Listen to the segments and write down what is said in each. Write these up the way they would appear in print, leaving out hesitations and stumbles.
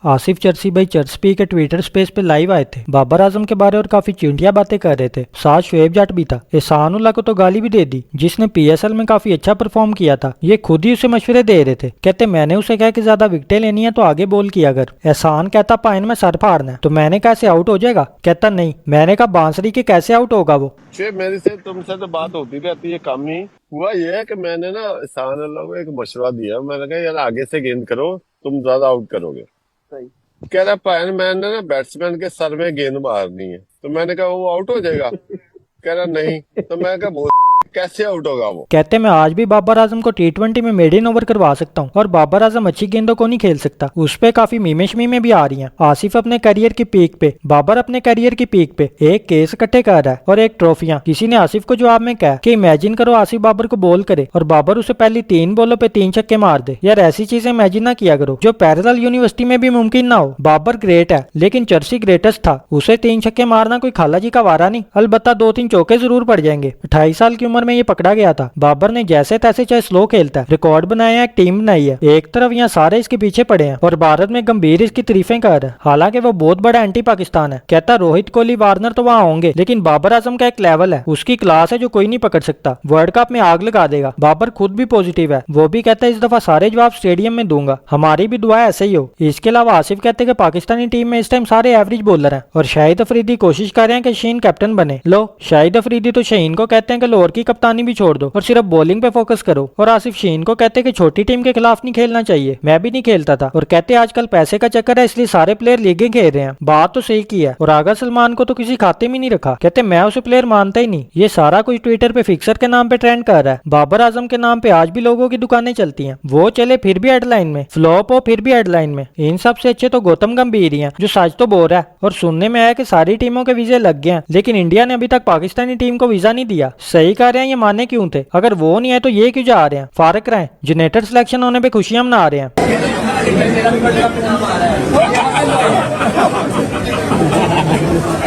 आसिफ चर्सी भाई चर्सपी के Twitter space पे लाइव आए थे। बाबर आजम के बारे और काफी चिंटिया बातें कर रहे थे। साथ शुएब जाट भी था। एहसानुल्लाह को तो गाली भी दे दी, जिसने पीएसएल में काफी अच्छा परफॉर्म किया था। ये खुद ही उसे मशवरे दे रहे थे। कहते मैंने उसे कहा कि ज्यादा विकेटें लेनी है तो आगे बॉल किया कर। एहसान कहता पाइन में सर फाड़ना है, तो मैंने कैसे आउट हो जाएगा। कहता नहीं। मैंने कहा बांसुरी के कैसे आउट होगा वो। मेरे से तुमसे तो बात होती रहती है, कम ही हुआ ये है कि मैंने ना एहसान अल्लाह को एक मशवरा दिया। मैंने कहा यार आगे से गेंद करो, तुम ज्यादा आउट करोगे। सही कह रहा पायन मैंने ना बैट्समैन के सर में गेंद मारनी है, तो मैंने कहा वो आउट हो जाएगा। कह रहा नहीं, तो मैं कहा कैसे आउट होगा वो। कहते मैं आज भी बाबर आजम को टी20 में मेड इन ओवर करवा सकता हूँ और बाबर आजम अच्छी गेंदों को नहीं खेल सकता। उस पे काफी मीमे भी आ रही हैं। आसिफ अपने करियर की पीक पे, बाबर अपने करियर की पीक पे एक केस इकट्ठे कर रहा है और एक ट्रॉफियां। किसी ने आसिफ को जवाब में कहा कि इमेजिन करो आसिफ बाबर को बॉल करे और बाबर उसे पहली 3 बॉलों पे 3 छक्के मार दे। यार ऐसी चीजें इमेजिन ना किया करो जो पैरेलल यूनिवर्सिटी में भी मुमकिन ना हो। बाबर ग्रेट है लेकिन चर्सी ग्रेटेस्ट था। उसे 3 छक्के मारना कोई खाला जी का वारा नहीं। अलबत्ता 2-3 चौके जरूर पड़ जाएंगे। 28 साल की उम्र में ये पकड़ा गया था। बाबर ने जैसे तैसे चाहे स्लो खेलता है, रिकॉर्ड बनाया है, एक टीम बनाई है। एक तरफ यहाँ सारे इसके पीछे पड़े हैं और भारत में गंभीर इसकी तारीफें कर रहे हैं। हालांकि वो बहुत बड़ा एंटी पाकिस्तान है। कहता रोहित कोहली वार्नर तो वहाँ होंगे, लेकिन बाबर आजम का एक लेवल है, उसकी क्लास है जो कोई नहीं पकड़ सकता। वर्ल्ड कप में आग लगा देगा। बाबर खुद भी पॉजिटिव है। वो भी कहता है इस दफा सारे जवाब स्टेडियम में दूंगा। हमारी भी दुआ ऐसे ही हो। इसके अलावा आसिफ कहते हैं कि पाकिस्तानी टीम में इस टाइम सारे एवरेज बॉलर हैं और शाहिद अफरीदी कोशिश कर रहे हैं कि शहीन कैप्टन बने। लो शाहिद अफरीदी तो शहीन को कहते हैं कि लाहौर की कप्तानी भी छोड़ दो और सिर्फ बॉलिंग पे फोकस करो। और आसिफ शहीन को कहते हैं कि छोटी टीम के खिलाफ नहीं खेलना चाहिए। मैं भी नहीं खेलता था। और कहते आजकल पैसे का चक्कर है इसलिए सारे प्लेयर लीगें खेल रहे हैं। बात तो सही की है। और आगा सलमान को तो किसी खाते में नहीं रखा। कहते मैं उसे प्लेयर मानता ही नहीं। ये सारा कुछ ट्विटर पे फिक्सर के नाम पे ट्रेंड कर रहा है। बाबर आजम के नाम पे आज भी लोगों की दुकानें चलती हैं। वो चले फिर भी हेडलाइन में, फ्लॉप हो फिर भी हेडलाइन में। इन सबसे अच्छे तो गौतम गंभीर ही हैं, जो सच तो बोल रहा है। और सुनने में आया कि सारी टीमों के वीजे लग गए हैं, लेकिन इंडिया ने अभी तक पाकिस्तानी टीम को वीजा नहीं दिया। सही कह रहे हैं, ये माने क्यों थे। अगर वो नहीं है तो ये क्यों जा रहे हैं। फारक रहे जनरेटर सिलेक्शन होने पे खुशियां मना रहे हैं।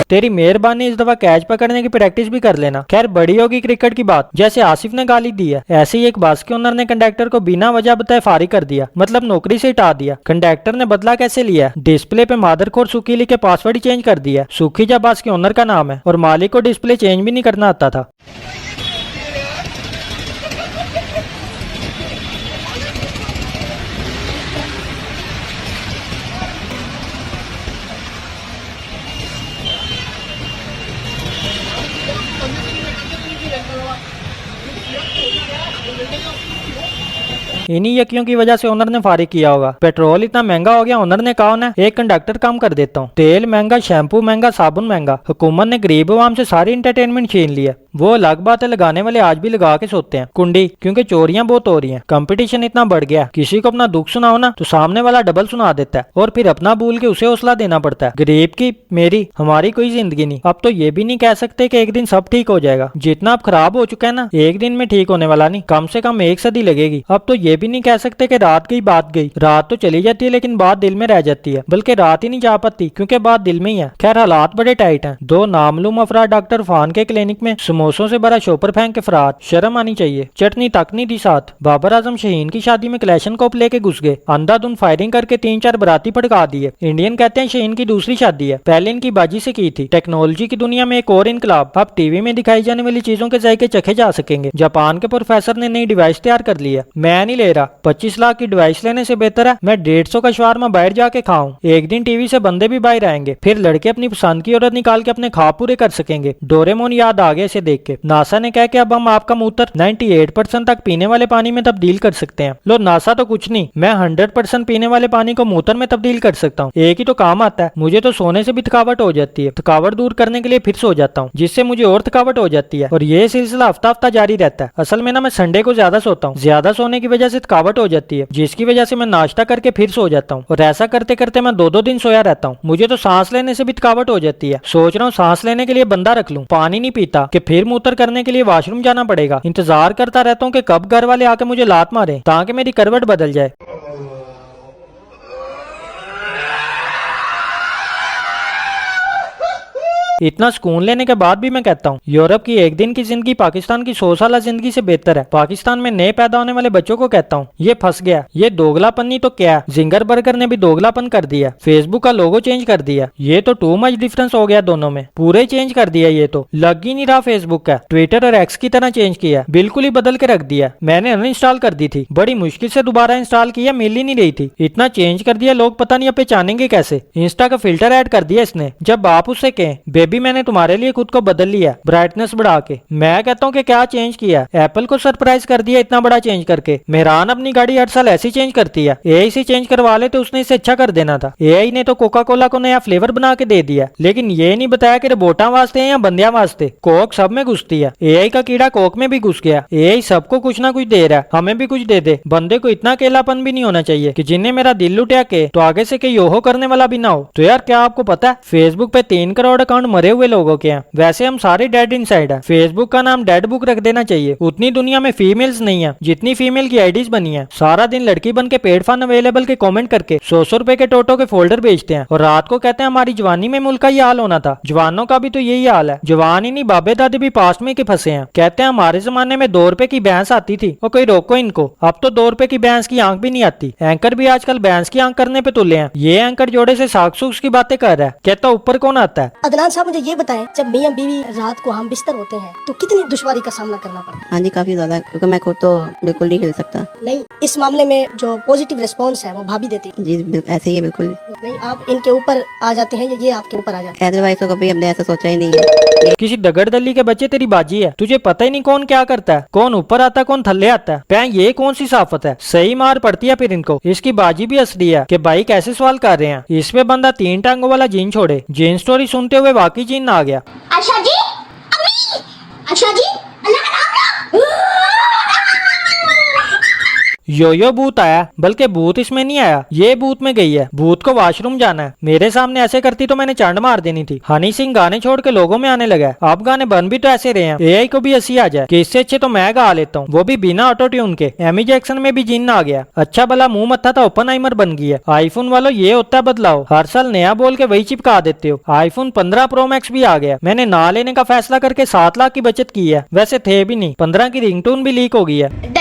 तेरी मेहरबानी, इस दफा कैच पकड़ने की प्रैक्टिस भी कर लेना। खैर बड़ी होगी क्रिकेट की बात। जैसे आसिफ ने गाली दी है, ऐसे ही एक बस के ओनर ने कंडक्टर को बिना वजह बताए फारिग कर दिया, मतलब नौकरी से हटा दिया। कंडक्टर ने बदला कैसे लिया? डिस्प्ले पे मादरखोर सुखी लिख के पासवर्ड ही चेंज कर दिया। सुखी जब बस के ओनर का नाम है और मालिक को डिस्प्ले चेंज भी नहीं करना आता था। इन्हीं यकियों की वजह से ओनर ने फारिग किया होगा। पेट्रोल इतना महंगा हो गया, ओनर ने कहा ना एक कंडक्टर काम कर देता हूँ। तेल महंगा, शैम्पू महंगा, साबुन महंगा। हुकूमत ने गरीब आवाम से सारी इंटरटेनमेंट छीन लिया। वो अलग बात है, लगाने वाले आज भी लगा के सोते हैं कुंडी, क्योंकि चोरियां बहुत हो रही हैं। कंपटीशन इतना बढ़ गया, किसी को अपना दुख सुनाओ ना तो सामने वाला डबल सुना देता है और फिर अपना भूल के उसे हौसला देना पड़ता है। गरीब की, मेरी, हमारी कोई जिंदगी नहीं। अब तो ये भी नहीं कह सकते कि एक दिन सब ठीक हो जाएगा। जितना अब खराब हो चुका है ना, एक दिन में ठीक होने वाला नहीं, कम से कम 1 सदी लगेगी। अब तो ये भी नहीं कह सकते कि रात गई बात गई। रात तो चली जाती है लेकिन बात दिल में रह जाती है, बल्कि रात ही नहीं जा पाती क्योंकि बात दिल में ही है। खैर हालात बड़े टाइट हैं। 2 नामालूम अफराद डॉक्टर फान के क्लिनिक में समोसों से भरा शॉपर फेंक के फरार। शर्म आनी चाहिए। चटनी तक नहीं दी साथ। बाबर आजम शहीन की शादी में क्लैशनकोप लेके घुस गए। अंधाधुंध फायरिंग करके 3-4 बराती भड़का दिए। इंडियन कहते हैं शहीन की दूसरी शादी है, पहले इनकी बाजी से की थी। टेक्नोलॉजी की दुनिया में एक और इनकलाब। अब टीवी में दिखाई जाने वाली चीजों के जायके चखे जा सकेंगे। जापान के प्रोफेसर ने नई डिवाइस तैयार कर ली है। मैं नहीं ले रहा। 25 लाख की डिवाइस लेने से बेहतर है मैं 150 का शवारमा बाहर जाके खाऊं। एक दिन टीवी से बंदे भी बाहर आएंगे, फिर लड़के अपनी पसंद की औरत निकाल के अपने ख्वाब पूरे कर सकेंगे। डोरेमोन याद आ गया इसे देख के। नासा ने कहा कि अब हम आपका मूत्र 98% तक पीने वाले पानी में तब्दील कर सकते हैं। लो नासा तो कुछ नहीं, मैं 100% पीने वाले पानी को मूत्र में तब्दील कर सकता हूँ। एक ही तो काम आता है। मुझे तो सोने से भी थकावट हो जाती है, थकावट दूर करने के लिए फिर सो जाता हूँ, जिससे मुझे और थकावट हो जाती है। और ये सिलसिला हफ्ता हफ्ता जारी रहता है। असल में ना मैं संडे को ज्यादा सोता हूँ। ज्यादा सोने की वजह से थकावट हो जाती है, जिसकी वजह से मैं नाश्ता करके फिर सो जाता हूँ। और ऐसा करते करते मैं 2-2 दिन सोया रहता हूँ। मुझे तो सांस लेने से भी थकावट हो जाती है। सोच रहा हूँ सांस लेने के लिए बंदा रख लूँ। पानी नहीं पीता कि फिर मूत्र करने के लिए वॉशरूम जाना पड़ेगा। इंतजार करता रहता हूँ कि कब घर वाले आके मुझे लात मारे ताकि मेरी करवट बदल जाए। इतना सुकून लेने के बाद भी मैं कहता हूँ यूरोप की एक दिन की जिंदगी पाकिस्तान की 100 साल जिंदगी से बेहतर है। पाकिस्तान में नए पैदा होने वाले बच्चों को कहता हूँ ये फंस गया, ये दोगलापन नहीं तो क्या। जिंगर बर्गर ने भी दोगलापन कर दिया, फेसबुक का लोगो चेंज कर दिया, ये तो टू मच डिफरेंस हो गया दोनों में, पूरे चेंज कर दिया। ये तो लग ही नहीं रहा फेसबुक का, ट्विटर और एक्स की तरह चेंज किया, बिल्कुल ही बदल के रख दिया। मैंने अनइंस्टॉल कर दी थी, बड़ी मुश्किल से दोबारा इंस्टॉल किया, मिल ही नहीं रही थी। इतना चेंज कर दिया, लोग पता नहीं अब पहचानेंगे कैसे। इंस्टा का फिल्टर ऐड कर दिया इसने। जब आप उससे कहें बेबी मैंने तुम्हारे लिए खुद को बदल लिया ब्राइटनेस बढ़ा के, मैं कहता हूँ कि क्या चेंज किया। एप्पल को सरप्राइज कर दिया इतना बड़ा चेंज करके। मेहरान अपनी गाड़ी हर साल ऐसी चेंज करती है, एआई से चेंज करवा ले तो उसने इसे अच्छा कर देना था। एआई ने तो कोका कोला को नया फ्लेवर बना के दे दिया, लेकिन ये नहीं बताया कि रोबोटा वास्ते है या बंदिया वास्ते। कोक सब में घुसती है, एआई का कीड़ा कोक में भी घुस गया। एआई सबको कुछ ना कुछ दे रहा है, हमें भी कुछ दे दे। बंदे को इतना अकेलापन भी नहीं होना चाहिए कि जिन्हें मेरा दिल लुटिया के तो आगे से कोई योहो करने वाला भी ना हो। तो यार क्या आपको पता है फेसबुक पे 3 करोड़ अकाउंट मरे हुए लोगों के हैं। वैसे हम सारे डेड इनसाइड है, फेसबुक का नाम डेड बुक रख देना चाहिए। उतनी दुनिया में फीमेल्स नहीं है जितनी फीमेल की आईडीज बनी है। सारा दिन लड़की बन के पेड फन अवेलेबल के कमेंट करके 100 रुपए के टोटो के फोल्डर बेचते हैं और रात को कहते हैं हमारी जवानी में मुल्क का ये हाल होना था। जवानों का भी तो यही हाल है, जवान ही नहीं बाबे दादे भी पास्ट में के फंसे हैं। कहते हैं हमारे जमाने में 2 रुपए की भैंस आती थी और कोई रोको इनको, अब तो 2 रुपए की भैंस की आंख भी नहीं आती। एंकर भी आजकल भैंस की आंख करने पे तुले हैं। ये एंकर जोड़े से साक्सूस की बातें कर रहा है, कहता ऊपर कौन आता है। अदनान साहब मुझे ये बताएं, जब मियां बीवी रात को हम बिस्तर होते हैं तो कितनी दुश्वारी का सामना करना पड़ता है? हाँ जी काफी ज्यादा, क्योंकि मैं खुद तो बिल्कुल नहीं खेल सकता। नहीं, इस मामले में जो पॉजिटिव रिस्पॉन्स है वो भाभी देती है। जी ऐसे ही है बिल्कुल। नहीं, आप इनके ऊपर आ जाते हैं या ये आपके ऊपर आ जाते हैं? अदरवाइज तो कभी हमने ऐसा सोचा ही नहीं है। किसी दगड़ दली के बच्चे तेरी बाजी है, तुझे पता ही नहीं कौन क्या करता है, कौन ऊपर आता है कौन थल्ले आता है। पैं ये कौन सी साफत है, सही मार पड़ती है फिर इनको। इसकी बाजी भी असली है कि भाई कैसे सवाल कर रहे हैं। इसमें बंदा 3 टांगों वाला जीन छोड़े, जीन स्टोरी सुनते हुए वाकई जीन आ गया। अच्छा जी, अम्मी, अच्छा जी, अल्लाह का नाम लो। यो भूत आया, बल्कि भूत इसमें नहीं आया, ये भूत में गई है। भूत को वॉशरूम जाना है। मेरे सामने ऐसे करती तो मैंने चांड मार देनी थी। हनी सिंह गाने छोड़ के लोगों में आने लगा है। अब गाने बन भी तो ऐसे रहे हैं, एआई को भी हंसी आ जाए कि इससे अच्छे तो मैं गा लेता हूँ, वो भी बिना ऑटो ट्यून के। एमी जैक्सन में भी जिन्न आ गया। अच्छा भला मुंह मत्था था ओपनहाइमर बन गया। आईफोन वालों ये होता है बदलाव, हर साल नया बोल के वही चिपका देते हो। आईफोन 15 प्रो मैक्स भी आ गया। मैंने ना लेने का फैसला करके 7 लाख की बचत की है, वैसे थे भी नहीं। 15 की रिंगटोन भी लीक हो गई है।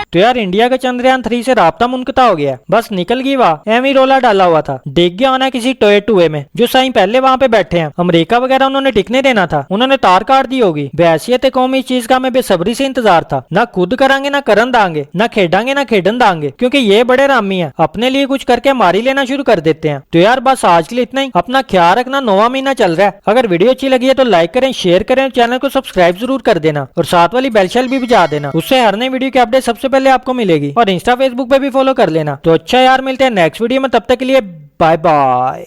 तो यार इंडिया के चंद्रयान 3 से राब्ता मुनकता हो गया, बस निकल गई वाह। एमी रोला डाला हुआ था, डिग गया होना किसी टोए टुए में। जो साईं पहले वहाँ पे बैठे हैं, अमेरिका वगैरह उन्होंने टिकने देना था, उन्होंने तार काट दी होगी। वैसियत कौम इस चीज का हमें बेसब्री से इंतजार था। ना खुद करांगे ना करन दांगे, ना खेडांगे ना खेडन दांगे, क्योंकि ये बड़े रामी है, अपने लिए कुछ करके हमारी लेना शुरू कर देते हैं। तो यार बस आज के लिए इतना ही। अपना ख्याल रखना, 9वां महीना चल रहा है। अगर वीडियो अच्छी लगी है तो लाइक करें, शेयर करें, चैनल को सब्सक्राइब जरूर कर देना और साथ वाली बेल शेल भी बजा देना, उससे हर नई वीडियो की अपडेट सबसे पहले आपको मिलेगी। और इंस्टा फेसबुक पे भी फॉलो कर लेना। तो अच्छा यार, मिलते हैं नेक्स्ट वीडियो में, तब तक के लिए बाय बाय।